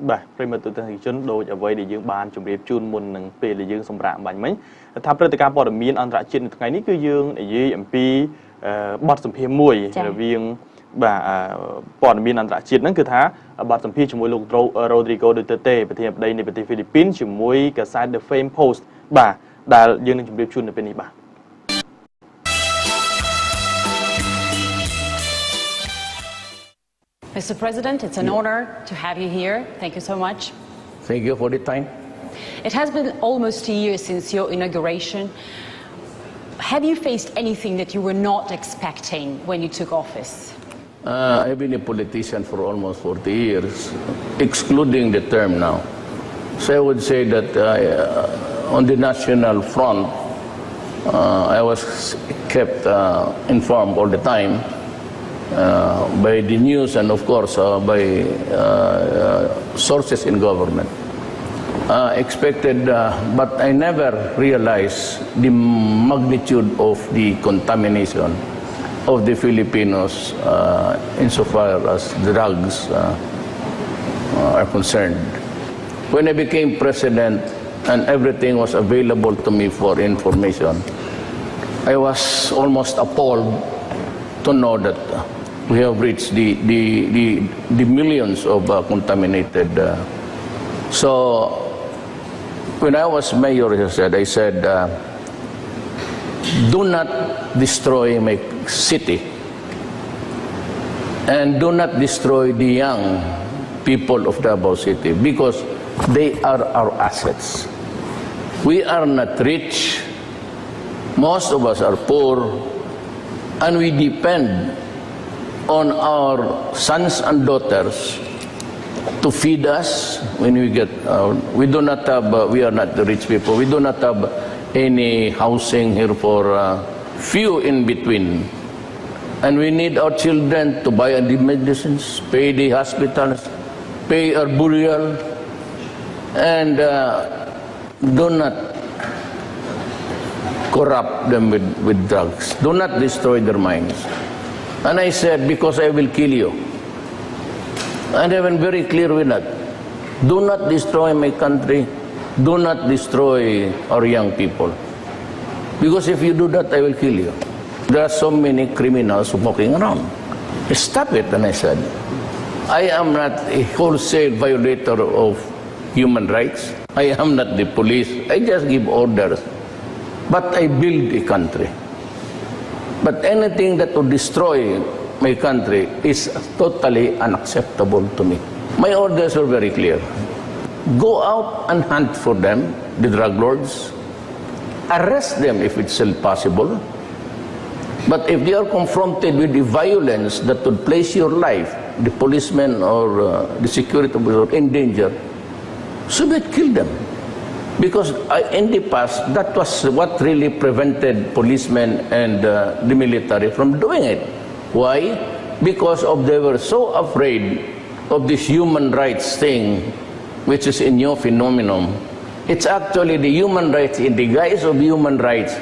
បាទប្រិមត្តទូទាំងជនដូចអ្វីដែលយើងបានជម្រាបជូនមុននឹងពេលដែលយើងសម្រាប់បាញ់មិញថាព្រឹត្តិការណ៍ព័ត៌មានអន្តរជាតិនៅថ្ងៃនេះគឺយើងនិយាយអំពីបទសម្ភាសន៍មួយរវាងបាទព័ត៌មានអន្តរជាតិហ្នឹងគឺថាបទសម្ភាសន៍ជាមួយលោក Rodrigo Duterte ប្រធានាធិបតីនៃប្រទេសហ្វីលីពីនជាមួយកាសែត The Fame Post បាទដែលយើងនឹងជម្រាបជូននៅពេលនេះបាទ Mr. President, it's an honor to have you here. Thank you so much. Thank you for the time. It has been almost a year since your inauguration. Have you faced anything that you were not expecting when you took office? I've been a politician for almost 40 years, excluding the term now. So I would say that on the national front, I was kept informed all the time. By the news and of course by sources in government. Expected, but I never realized the magnitude of the contamination of the Filipinos insofar as drugs are concerned. When I became president and everything was available to me for information, I was almost appalled to know that we have reached the millions of contaminated. So when I was mayor, I said, do not destroy my city and do not destroy the young people of Davao City because they are our assets. We are not rich. Most of us are poor. And we depend on our sons and daughters to feed us when we get out. We do not have, we are not the rich people. We do not have any housing here for few in between. And we need our children to buy the medicines, pay the hospitals, pay our burial, and do not corrupt them with drugs. Do not destroy their minds. And I said, because I will kill you. And I've been very clear with that. Do not destroy my country. Do not destroy our young people. Because if you do that, I will kill you. There are so many criminals walking around. Stop it, and I said. I am not a wholesale violator of human rights. I am not the police. I just give orders. But I build a country. But anything that would destroy my country is totally unacceptable to me. My orders are very clear. Go out and hunt for them, the drug lords. Arrest them if it's still possible. But if they are confronted with the violence that would place your life, the policeman or the security officer in danger, so we kill them. Because in the past, that was what really prevented policemen and the military from doing it. Why? Because they were so afraid of this human rights thing, which is a new phenomenon. It's actually the human rights, in the guise of human rights,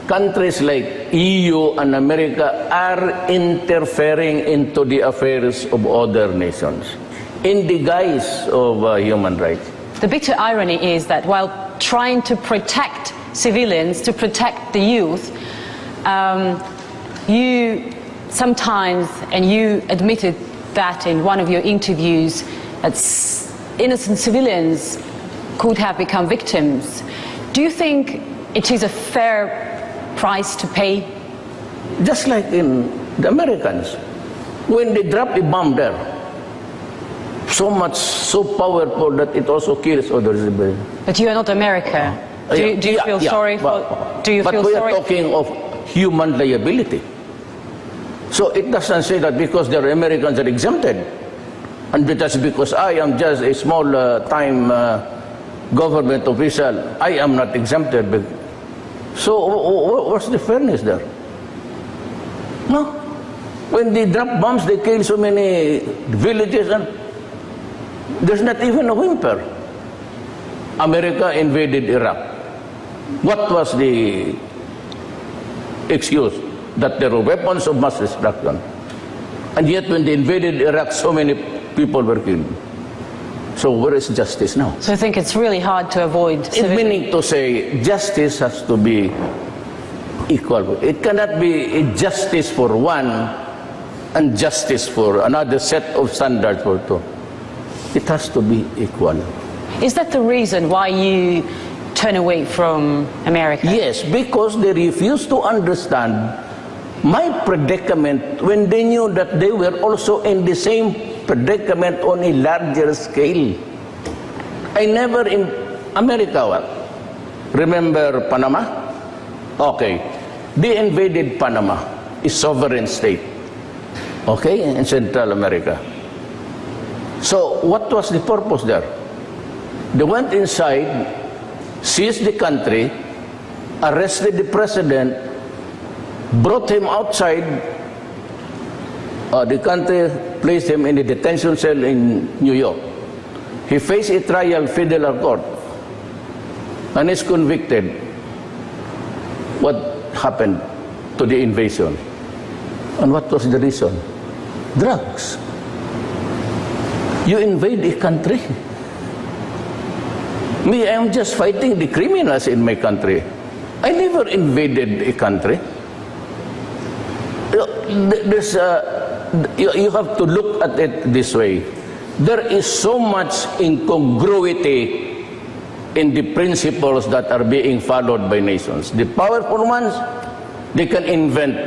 countries like EU and America are interfering into the affairs of other nations in the guise of human rights. The bitter irony is that while trying to protect civilians, to protect the youth, you sometimes, and you admitted that in one of your interviews, that innocent civilians could have become victims. Do you think it is a fair price to pay? Just like in the Americans, when they drop a bomb there, so much, so powerful that it also kills others. But you are not America. Do you feel sorry for? Do you feel sorry? But we are talking of human liability. So it doesn't say that because the Americans are exempted, and that's because I am just a small time government official, I am not exempted. So what's the fairness there? No. When they drop bombs, they kill so many villages, and there's not even a whimper. America invaded Iraq. What was the excuse? That there were weapons of mass destruction. And yet when they invaded Iraq, so many people were killed. So where is justice now? So I think it's really hard to avoid It meaning to say justice has to be equal. It cannot be a justice for one and justice for another set of standards for two. It has to be equal. Is that the reason why you turn away from America? Yes, because they refuse to understand my predicament when they knew that they were also in the same predicament on a larger scale. I never in America, remember Panama? Okay, they invaded Panama, a sovereign state, okay, in Central America. So what was the purpose there? They went inside, seized the country, arrested the president, brought him outside the country, placed him in a detention cell in New York. He faced a trial federal court and is convicted. What happened to the invasion? And what was the reason? Drugs. You invade a country. Me, I am just fighting the criminals in my country. I never invaded a country. You have to look at it this way. There is so much incongruity in the principles that are being followed by nations. The powerful ones, they can invent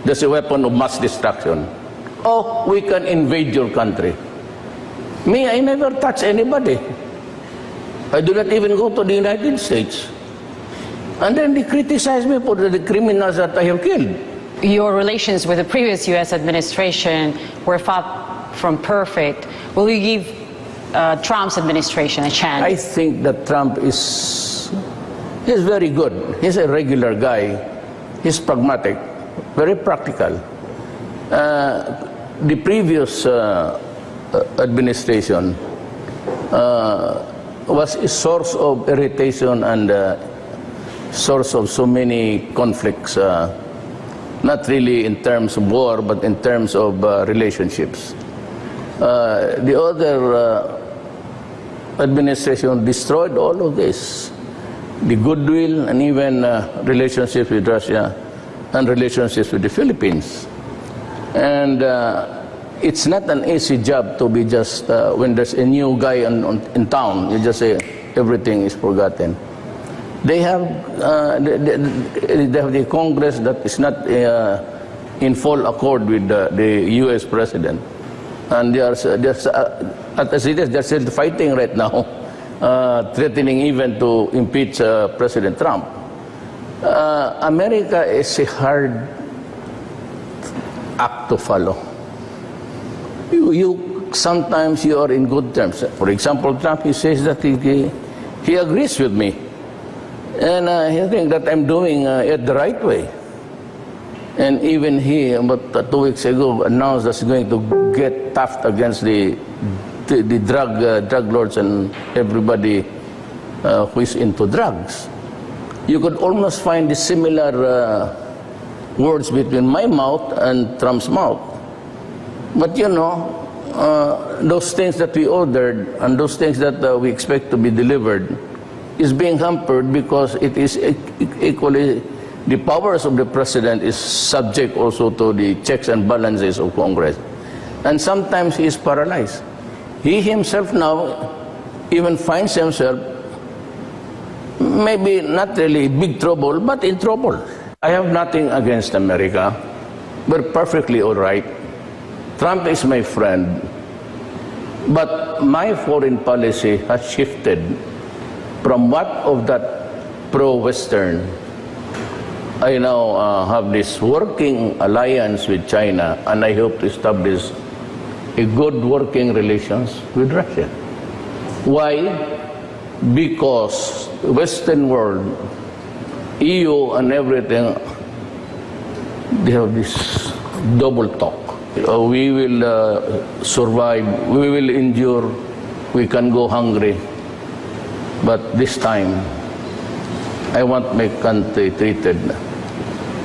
there's a weapon of mass destruction. Oh, we can invade your country. Me, I never touch anybody. I do not even go to the United States. And then they criticize me for the criminals that I have killed. Your relations with the previous U.S. administration were far from perfect. Will you give Trump's administration a chance? I think that Trump he's very good. He's a regular guy. He's pragmatic, very practical. The previous administration was a source of irritation and source of so many conflicts. Not really in terms of war, but in terms of relationships. The other administration destroyed all of this. The goodwill and even relationships with Russia and relationships with the Philippines. And it's not an easy job to be just, when there's a new guy in town, you just say everything is forgotten. They have the Congress that is not in full accord with the U.S. president, and they're still fighting right now, threatening even to impeach President Trump. America is a hard act to follow. Sometimes you are in good terms. For example, Trump, he says that he agrees with me. And he thinks that I'm doing it the right way. And even he, about 2 weeks ago, announced that he's going to get tough against the drug lords and everybody who is into drugs. You could almost find the similar words between my mouth and Trump's mouth. But you know, those things that we ordered and those things that we expect to be delivered is being hampered because it is equally, the powers of the president is subject also to the checks and balances of Congress. And sometimes he is paralyzed. He himself now even finds himself maybe not really big trouble, but in trouble. I have nothing against America. We're perfectly all right. Trump is my friend. But my foreign policy has shifted from what of that pro-Western. I now have this working alliance with China, and I hope to establish a good working relations with Russia. Why? Because the Western world, EU and everything, they have this double talk. We will survive, we will endure, we can go hungry. But this time, I want my country treated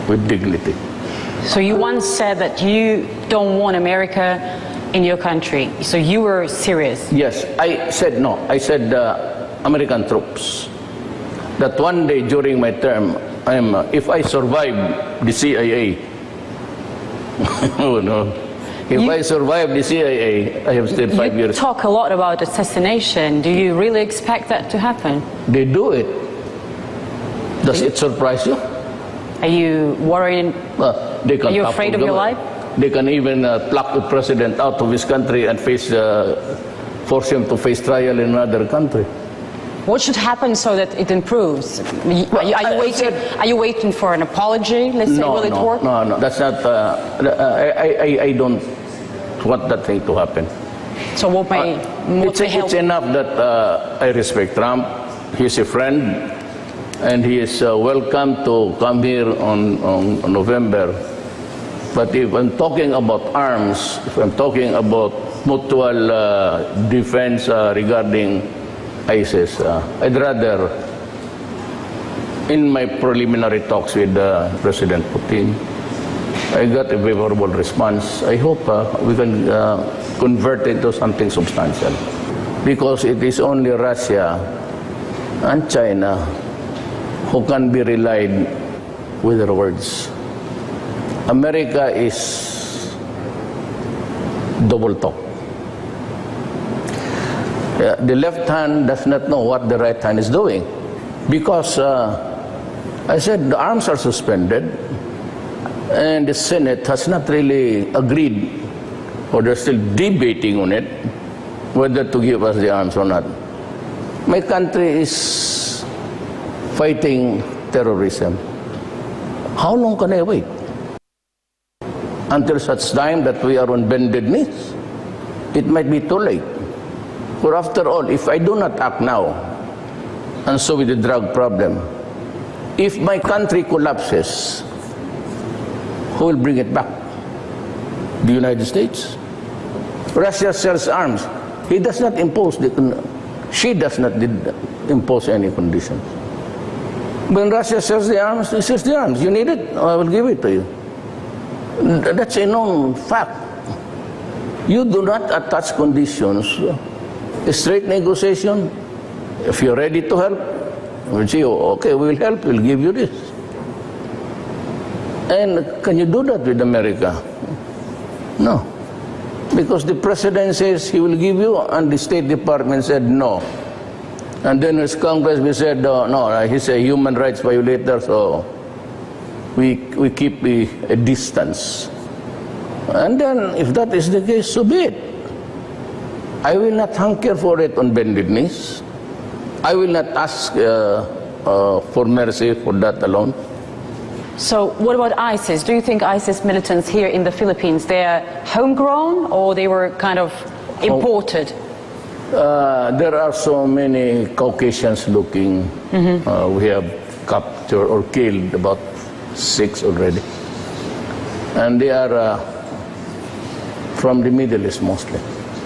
with dignity. So you once said that you don't want America in your country. So you were serious. Yes, I said no. I said American troops. That one day during my term, if I survive the CIA, oh no. If I survive the CIA, I have stayed 5 years. You talk a lot about assassination. Do you really expect that to happen? They do it. Does it surprise you? Are you worried? They can Are you afraid of your life? They can even pluck the president out of his country and force him to face trial in another country. What should happen so that it improves? Are you waiting for an apology? Let's say, will it work? No, that's not. I don't want that thing to happen. So what may help? It's enough that I respect Trump. He's a friend, and he is welcome to come here on November. But if I'm talking about arms, if I'm talking about mutual defense regarding ISIS, I'd rather, in my preliminary talks with President Putin, I got a favorable response. I hope we can convert it to something substantial. Because it is only Russia and China who can be relied with their words. America is double talk. The left hand does not know what the right hand is doing. Because I said the arms are suspended and the Senate has not really agreed, or they're still debating on it, whether to give us the arms or not. My country is fighting terrorism. How long can I wait? Until such time that we are on bended knees? It might be too late. For after all, if I do not act now, and so with the drug problem, if my country collapses, who will bring it back? The United States? Russia sells arms. He does not impose she does not impose any conditions. When Russia sells the arms, he sells the arms. You need it? I will give it to you. That's a known fact. You do not attach conditions. A straight negotiation, if you're ready to help, we'll say, okay, we will help, we'll give you this. And can you do that with America? No. Because the president says he will give you, and the State Department said no. And then his Congress, we said, no, he's a human rights violator, so we keep a distance. And then, if that is the case, so be it. I will not hunker for it on bended knees. I will not ask for mercy for that alone. So what about ISIS? Do you think ISIS militants here in the Philippines, they're homegrown or they were kind of imported? There are so many Caucasians looking. We have captured or killed about 6 already. And they are from the Middle East mostly.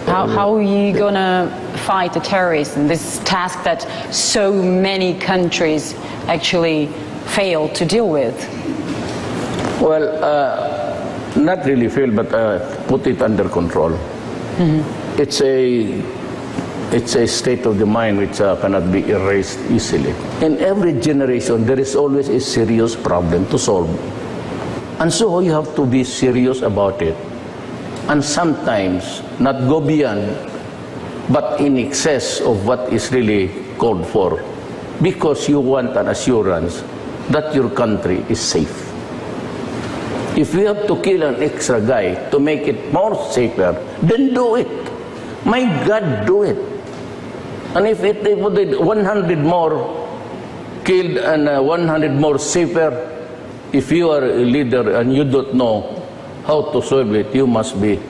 How are you going to fight the terrorists and this task that so many countries actually fail to deal with? Well, not really fail, but put it under control. It's a state of the mind which cannot be erased easily. In every generation, there is always a serious problem to solve. And so you have to be serious about it. And sometimes not go beyond, but in excess of what is really called for, because you want an assurance that your country is safe. If you have to kill an extra guy to make it more safer, then do it. My God, do it. And if it would 100 more killed and 100 more safer, if you are a leader and you don't know how to solve it, you must be,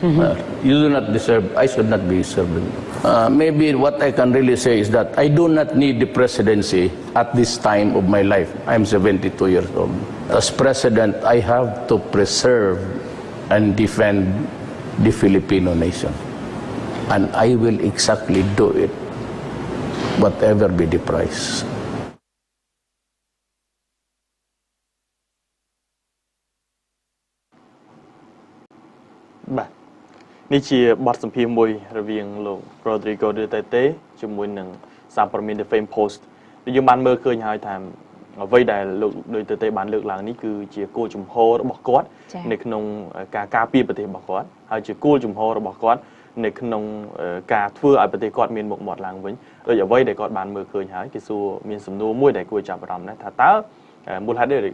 you do not deserve, I should not be serving. Maybe what I can really say is that I do not need the presidency at this time of my life. I'm 72 years old. As president, I have to preserve and defend the Filipino nation. And I will exactly do it, whatever be the price. នេះជាបទសម្ភាសន៍មួយរវាងលោក Rodrigo Duterte ជាមួយនឹងសារព័ត៌មាន The Fame Post ដែលយើងបានមើលឃើញហើយថាអ្វីដែលលោក Duterte បានលើកឡើងនេះគឺជាគោលជំហររបស់គាត់នៅក្នុងការការពារប្រទេសរបស់គាត់ហើយជាគោលជំហររបស់គាត់នៅក្នុងការធ្វើឲ្យប្រទេសគាត់មានមុខមាត់ឡើងវិញដោយអ្វីដែលគាត់បានមើលឃើញហើយគេសួរមានសំណួរមួយដែលគួរចាប់អារម្មណ៍ណាស់ថាតើមូលហេតុអី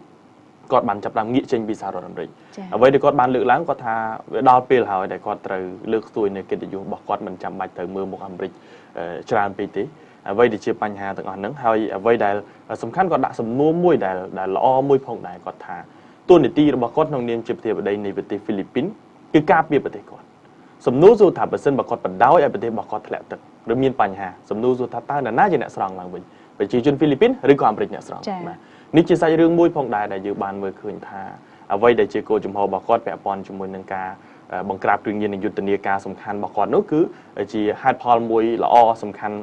គាត់បានចាប់តាមងាកចេញពីសហរដ្ឋអាមេរិកអ្វីដែលគាត់បានលើកឡើងគាត់ថាវាដល់ពេលហើយដែលគាត់ត្រូវលើកស្ទួយនៅកិត្តិយសរបស់គាត់មិនចាំបាច់ត្រូវមើលមុខអាមេរិកច្រើនពេកទេអ្វីដែលជាបញ្ហាទាំងអស់ហ្នឹងហើយអ្វីដែលសំខាន់គាត់ដាក់សំណួរមួយដែលល្អមួយផងដែរគាត់ថាទូនីតិរបស់គាត់ក្នុងនាមជាប្រធានាធិបតីនៃប្រទេសហ្វីលីពីនគឺការពារប្រទេសគាត់សំណួរសួរថាបើសិនបើគាត់បដ ாய் ឲ្យប្រទេសរបស់គាត់ធ្លាក់ទឹកឬមានបញ្ហាសំណួរសួរថាតើនរណាជាអ្នកស្រង់ឡើងវិញប្រជាជនហ្វីលីពីនឬក៏អាមេរិកអ្នកស្រង់បាទនេះជាសាច់រឿងមួយផងដែរដែលយើងបានមើលឃើញថាអ្វីដែលជាគោលជំហររបស់គាត់ពាក់ព័ន្ធជាមួយនឹងការបង្ក្រាបគ្រឿងញៀននិងយុទ្ធនាការសំខាន់របស់គាត់នោះគឺជាហេតុផលមួយល្អសំខាន់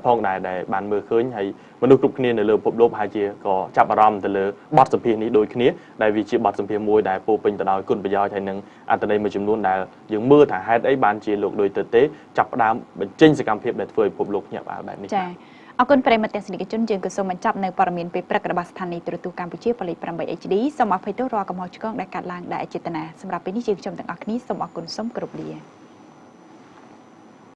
ផងដែរដែលបានមើលឃើញហើយមនុស្សគ្រប់គ្នានៅលើពិភពលោកប្រហែលជាក៏ចាប់អារម្មណ៍ទៅលើបទសម្ភាសន៍នេះដូចគ្នាដែលវាជាបទសម្ភាសន៍មួយដែលពោពេញទៅដោយគុណប្រយោជន៍ហើយនឹងអត្ថន័យមួយចំនួនដែលយើងមើលថាហេតុអីបានជាលោកដូចទៅទេចាប់ផ្ដើមបញ្ចេញសកម្មភាពដែលធ្វើឲ្យពិភពលោកភ្ញាក់ផ្អើលបែបនេះចា៎អរគុណប្រិយមិត្តទស្សនិកជនយើងក៏សូមបញ្ចប់នៅព័ត៌មានពេលព្រឹករបស់ស្ថានីយទូរទស្សន៍កម្ពុជាប៉ូលីស 8 HD សូមអភ័យទោសរាល់កំហុសឆ្គងដែលកើតឡើងដោយអចេតនាសម្រាប់ពេលនេះយើងខ្ញុំទាំងអស់គ្នាសូមអរគុណសូមគោរពលា